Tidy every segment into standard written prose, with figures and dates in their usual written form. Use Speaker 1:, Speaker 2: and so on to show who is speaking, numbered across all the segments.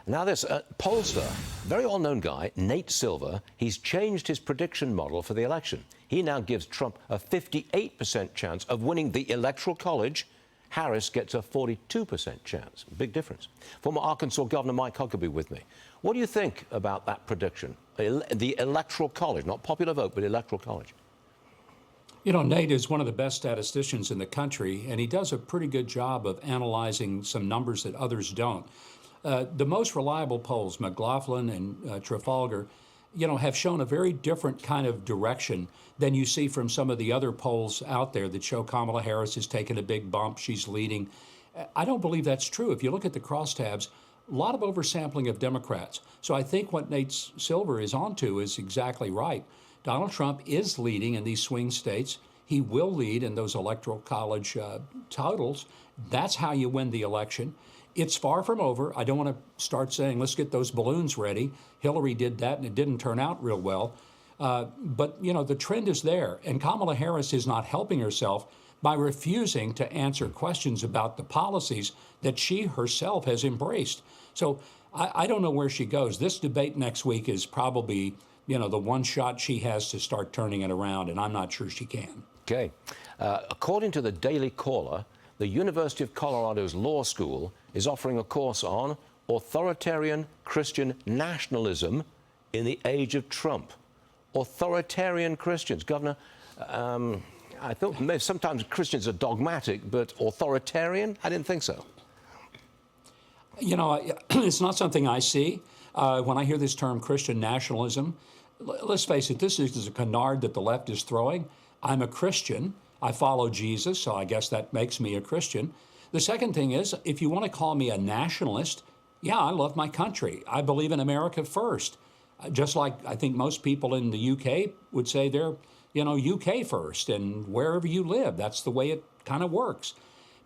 Speaker 1: Now this pollster, very well-known guy, Nate Silver, he's changed his prediction model for the election. He now gives Trump a 58% chance of winning the Electoral College. Harris gets a 42% chance. Big difference. Former Arkansas Governor Mike Huckabee with me. What do you think about that prediction? The Electoral College, not popular vote, but Electoral College.
Speaker 2: You know, Nate is one of the best statisticians in the country, and he does a pretty good job of analyzing some numbers that others don't. The most reliable polls, McLaughlin and Trafalgar, you know, have shown a very different kind of direction than you see from some of the other polls out there that show Kamala Harris has taken a big bump, she's leading. I don't believe that's true. If you look at the crosstabs, a lot of oversampling of Democrats. So I think what Nate Silver is onto is exactly right. Donald Trump is leading in these swing states. He will lead in those electoral college totals. That's how you win the election. It's far from over. I don't want to start saying, let's get those balloons ready. Hillary did that, and it didn't turn out real well. But, you know, the trend is there. And Kamala Harris is not helping herself by refusing to answer questions about the policies that she herself has embraced. So I don't know where she goes. This debate next week is probably, you know, the one shot she has to start turning it around, and I'm not sure she can.
Speaker 1: Okay. According to the Daily Caller, the University of Colorado's law school is offering a course on authoritarian Christian nationalism in the age of Trump. Authoritarian Christians. Governor, I thought maybe sometimes Christians are dogmatic, but authoritarian? I didn't think so.
Speaker 2: You know, it's not something I see. When I hear this term Christian nationalism, let's face it, this is a canard that the left is throwing. I'm a Christian. I follow Jesus, so I guess that makes me a Christian. The second thing is, if you want to call me a nationalist, yeah, I love my country. I believe in America first. Just like I think most people in the UK would say they're, you know, UK first, and wherever you live, that's the way it kind of works.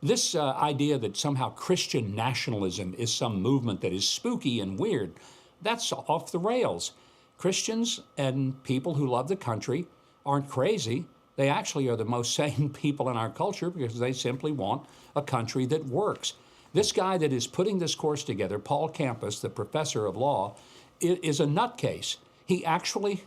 Speaker 2: This idea that somehow Christian nationalism is some movement that is spooky and weird, that's off the rails. Christians and people who love the country aren't crazy. They actually are the most sane people in our culture because they simply want a country that works. This guy that is putting this course together, Paul Campus, the professor of law, is a nutcase. He actually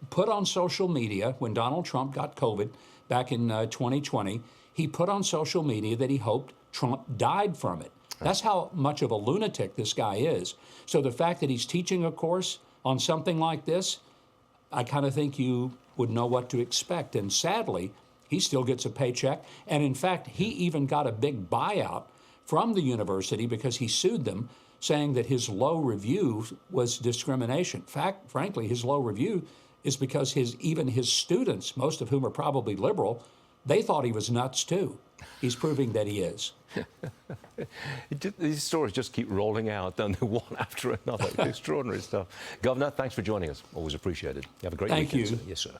Speaker 2: put on social media, when Donald Trump got COVID back in 2020, he put on social media that he hoped Trump died from it. That's how much of a lunatic this guy is. So the fact that he's teaching a course on something like this, I kind of think you would know what to expect. And sadly, he still gets a paycheck. And in fact, he even got a big buyout from the university because he sued them, saying that his low review was discrimination. Frankly, his low review is because even his students, most of whom are probably liberal, they thought he was nuts too. He's proving that he is.
Speaker 1: These stories just keep rolling out, don't they, one after another. Extraordinary stuff. Governor, thanks for joining us. Always appreciated. You have a great weekend.
Speaker 2: Thank you.
Speaker 1: Sir. Yes, sir.